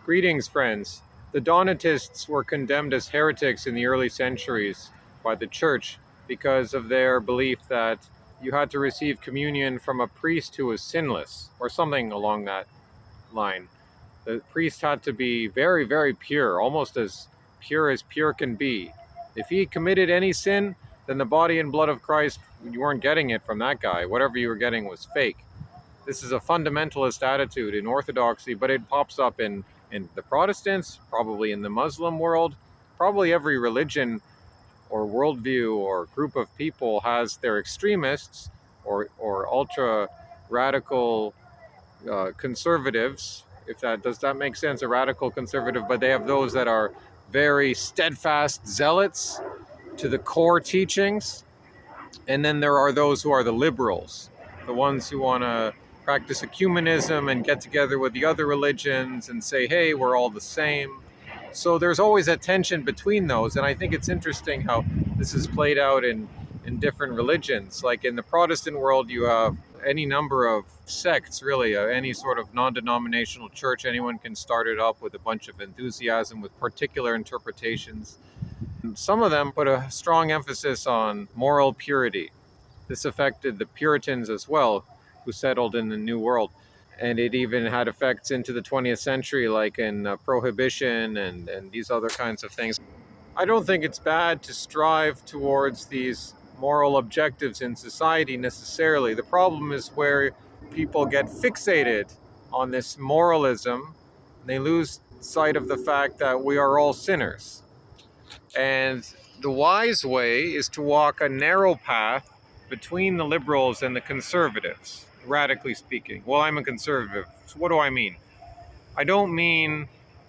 Greetings, friends. The Donatists were condemned as heretics in the early centuries by the Church because of their belief that you had to receive communion from a priest who was sinless, or something along that line. The priest had to be very, very pure, almost as pure can be. If he committed any sin, then the body and blood of Christ, you weren't getting it from that guy. Whatever you were getting was fake. This is a fundamentalist attitude in Orthodoxy, but it pops up in the Protestants, probably in the Muslim world. Probably every religion or worldview or group of people has their extremists or ultra radical conservatives. If that does that make sense, a radical conservative, but they have those that are very steadfast zealots to the core teachings. And then there are those who are the liberals, the ones who want to practice ecumenism and get together with the other religions and say, hey, we're all the same. So there's always a tension between those. And I think it's interesting how this is played out in different religions. Like in the Protestant world, you have any number of sects, really, any sort of non-denominational church. Anyone can start it up with a bunch of enthusiasm, with particular interpretations. Some of them put a strong emphasis on moral purity. This affected the Puritans as well, who settled in the New World. And it even had effects into the 20th century, like in prohibition and these other kinds of things. I don't think it's bad to strive towards these moral objectives in society necessarily. The problem is where people get fixated on this moralism. They lose sight of the fact that we are all sinners. And the wise way is to walk a narrow path between the liberals and the conservatives, radically speaking. Well, I'm a conservative, so what do I mean? I don't mean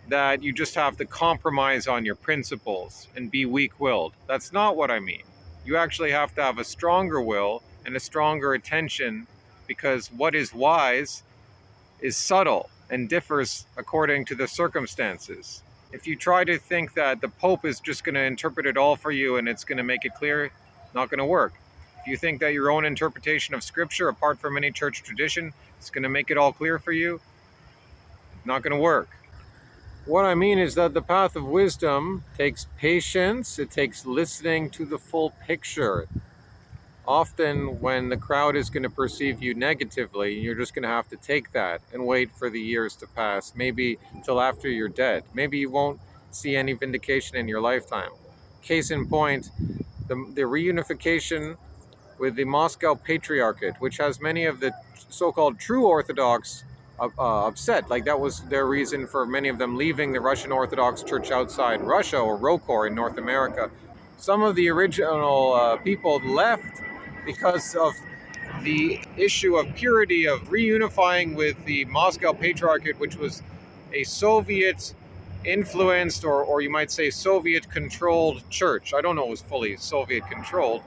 that you just have to compromise on your principles and be weak-willed. That's not what I mean. You actually have to have a stronger will and a stronger attention, because what is wise is subtle and differs according to the circumstances. If you try to think that the Pope is just going to interpret it all for you and it's going to make it clear, not going to work. If you think that your own interpretation of Scripture, apart from any church tradition, is going to make it all clear for you, not going to work. What I mean is that the path of wisdom takes patience. It takes listening to the full picture. Often when the crowd is going to perceive you negatively, you're just going to have to take that and wait for the years to pass, maybe until after you're dead. Maybe you won't see any vindication in your lifetime. Case in point, the reunification with the Moscow Patriarchate, which has many of the so-called true Orthodox upset. Like that was their reason for many of them leaving the Russian Orthodox Church outside Russia, or ROKOR in North America. Some of the original people left because of the issue of purity, of reunifying with the Moscow Patriarchate, which was a Soviet influenced, or you might say Soviet controlled church. I don't know if it was fully Soviet controlled,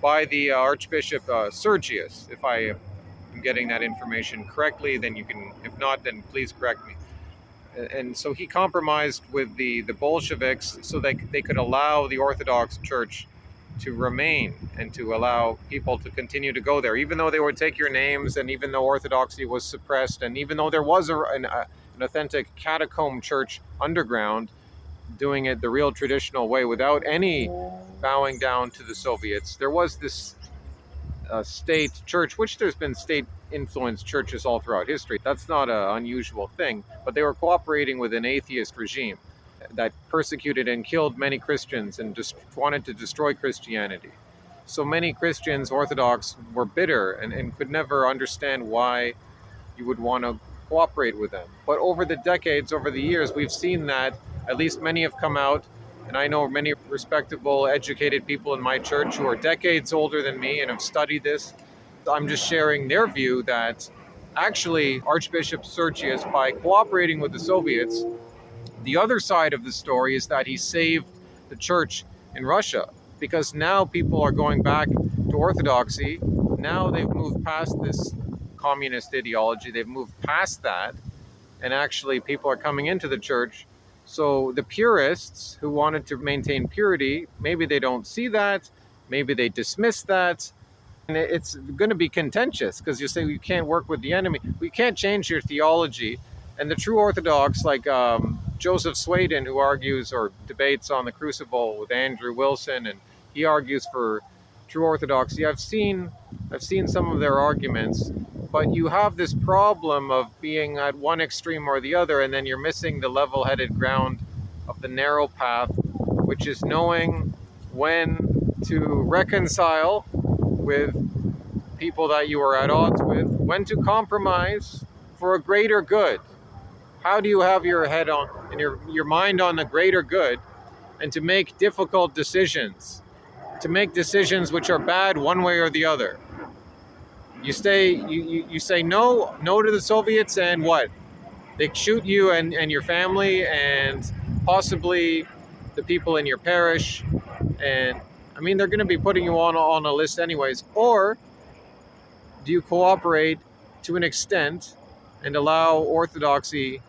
by the Archbishop Sergius. If I am getting that information correctly, then you can, if not, then please correct me. And so he compromised with the Bolsheviks so that they could allow the Orthodox Church to remain and to allow people to continue to go there, even though they would take your names, and even though Orthodoxy was suppressed, and even though there was an authentic catacomb church underground doing it the real traditional way without any bowing down to the Soviets. There was this state church, which there's been state-influenced churches all throughout history. That's not an unusual thing, but they were cooperating with an atheist regime that persecuted and killed many Christians and just wanted to destroy Christianity. So many Christians, Orthodox, were bitter and could never understand why you would want to cooperate with them. But over the decades, over the years, we've seen that at least many have come out, and I know many respectable, educated people in my church who are decades older than me and have studied this. I'm just sharing their view that actually Archbishop Sergius, by cooperating with the Soviets, the other side of the story is that he saved the church in Russia, because now people are going back to Orthodoxy. Now they've moved past this communist ideology. They've moved past that, and actually people are coming into the church. So the purists who wanted to maintain purity, maybe they don't see that, maybe they dismiss that, and it's going to be contentious, because you say you can't work with the enemy. We can't change your theology And the true Orthodox, like Joseph Sweden, who argues or debates on the Crucible with Andrew Wilson, and he argues for true Orthodoxy. I've seen some of their arguments, but you have this problem of being at one extreme or the other, and then you're missing the level-headed ground of the narrow path, which is knowing when to reconcile with people that you are at odds with, when to compromise for a greater good. How do you have your head on and your mind on the greater good, and to make difficult decisions, to make decisions which are bad one way or the other? You say no to the Soviets, and what? They shoot you and your family and possibly the people in your parish, and I mean they're going to be putting you on a list anyways. Or do you cooperate to an extent and allow Orthodoxy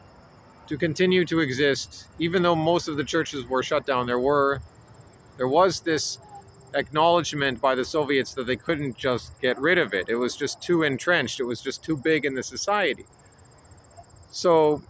to continue to exist, even though most of the churches were shut down? There was this acknowledgement by the Soviets that they couldn't just get rid of it. It was just too entrenched. It was just too big in the society. So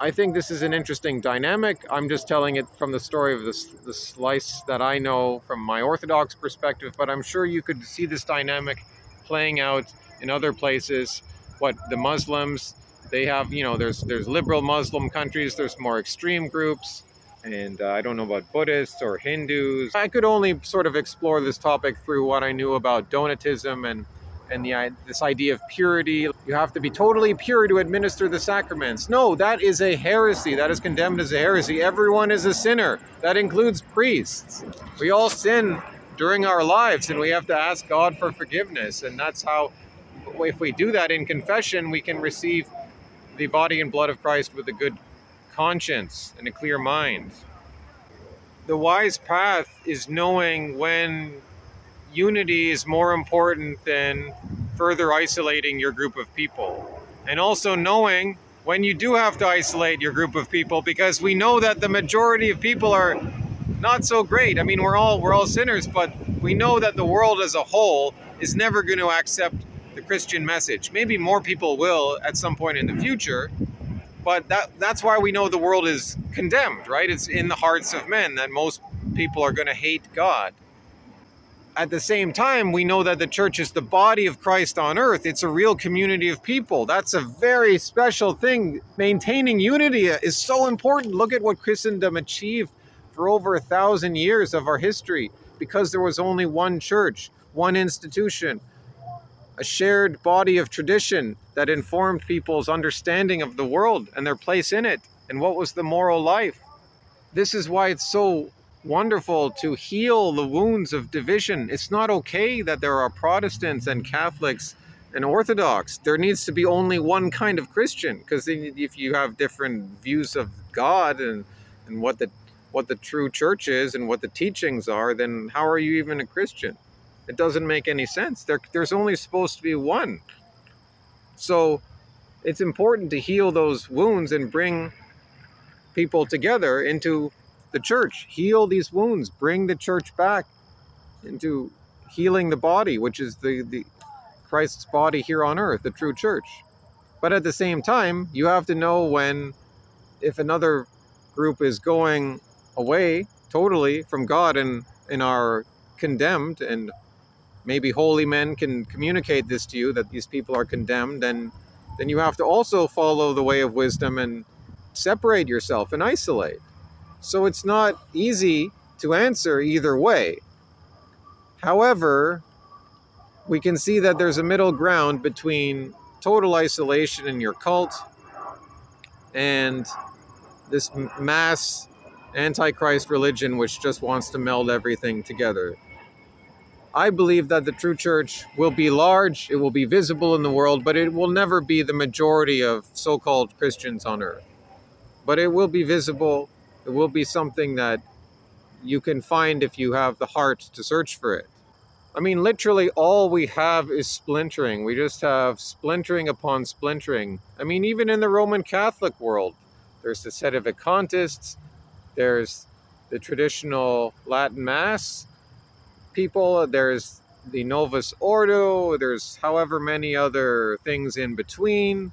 I think this is an interesting dynamic. I'm just telling it from the story of the slice that I know from my Orthodox perspective, but I'm sure you could see this dynamic playing out in other places. What the Muslims, they have, there's liberal Muslim countries, there's more extreme groups, and I don't know about Buddhists or Hindus. I could only sort of explore this topic through what I knew about Donatism and this idea of purity. You have to be totally pure to administer the sacraments. No, that is a heresy. That is condemned as a heresy. Everyone is a sinner. That includes priests. We all sin during our lives, and we have to ask God for forgiveness. And that's how, if we do that in confession, we can receive the body and blood of Christ with a good conscience and a clear mind. The wise path is knowing when unity is more important than further isolating your group of people. And also knowing when you do have to isolate your group of people, because we know that the majority of people are not so great. I mean, we're all sinners, but we know that the world as a whole is never going to accept the Christian message. Maybe more people will at some point in the future, but that's why we know the world is condemned, right? It's in the hearts of men that most people are going to hate God. At the same time, we know that the church is the body of Christ on earth. It's a real community of people. That's a very special thing. Maintaining unity is so important. Look at what Christendom achieved for over 1,000 years of our history, because there was only one church, one institution, a shared body of tradition that informed people's understanding of the world and their place in it, and what was the moral life. This is why it's so wonderful to heal the wounds of division. It's not okay that there are Protestants and Catholics and Orthodox. There needs to be only one kind of Christian, because if you have different views of God and what the true church is and what the teachings are, then how are you even a Christian? It doesn't make any sense. There's only supposed to be one. So it's important to heal those wounds and bring people together into the church. Heal these wounds. Bring the church back into healing the body, which is the Christ's body here on earth, the true church. But at the same time, you have to know when, if another group is going away totally from God and are condemned, and maybe holy men can communicate this to you, that these people are condemned, and then you have to also follow the way of wisdom and separate yourself and isolate. So it's not easy to answer either way. However, we can see that there's a middle ground between total isolation in your cult and this mass antichrist religion which just wants to meld everything together. I believe that the true church will be large, it will be visible in the world, but it will never be the majority of so-called Christians on earth. But it will be visible. It will be something that you can find if you have the heart to search for it. I mean, literally all we have is splintering. We just have splintering upon splintering. I mean, even in the Roman Catholic world, there's the Sedevacantists, there's the traditional Latin Mass people, there's the Novus Ordo, there's however many other things in between.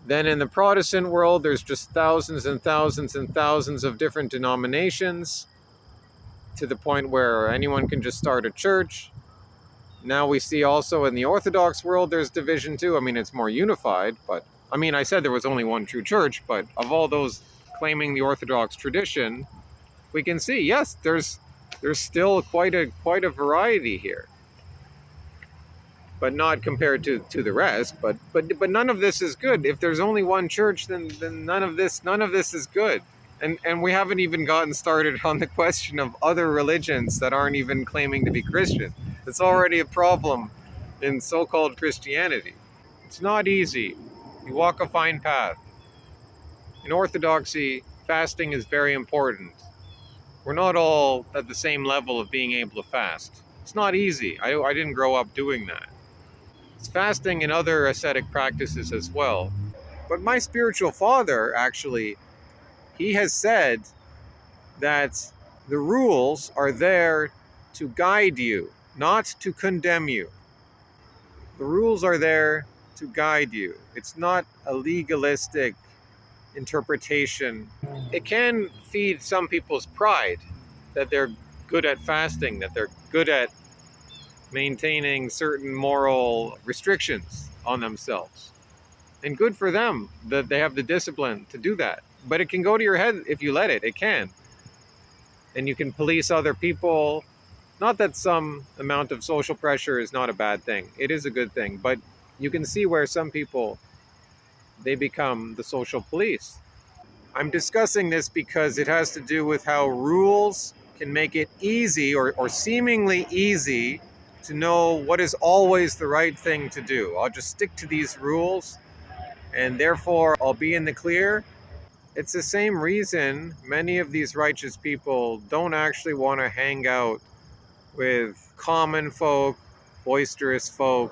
Then in the Protestant world, there's just thousands and thousands and thousands of different denominations, to the point where anyone can just start a church. Now we see also in the Orthodox world, there's division too. I mean, it's more unified, but I mean, I said there was only one true church, but of all those claiming the Orthodox tradition, we can see, yes, there's still quite a variety here, but not compared to the rest. But none of this is good. If there's only one church, then none of this is good. And we haven't even gotten started on the question of other religions that aren't even claiming to be Christian. It's already a problem in so-called Christianity. It's not easy. You walk a fine path. In Orthodoxy, fasting is very important. We're not all at the same level of being able to fast. It's not easy. I didn't grow up doing that. It's fasting and other ascetic practices as well. But my spiritual father, actually, he has said that the rules are there to guide you, not to condemn you. The rules are there to guide you. It's not a legalistic interpretation. It can feed some people's pride that they're good at fasting, that they're good at maintaining certain moral restrictions on themselves. And good for them that they have the discipline to do that. But it can go to your head if you let it. It can. And you can police other people. Not that some amount of social pressure is not a bad thing. It is a good thing. But you can see where some people, they become the social police. I'm discussing this because it has to do with how rules can make it easy or seemingly easy to know what is always the right thing to do. I'll just stick to these rules and therefore I'll be in the clear. It's the same reason many of these righteous people don't actually want to hang out with common folk, boisterous folk.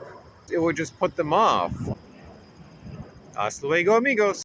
It would just put them off. Hasta luego, amigos.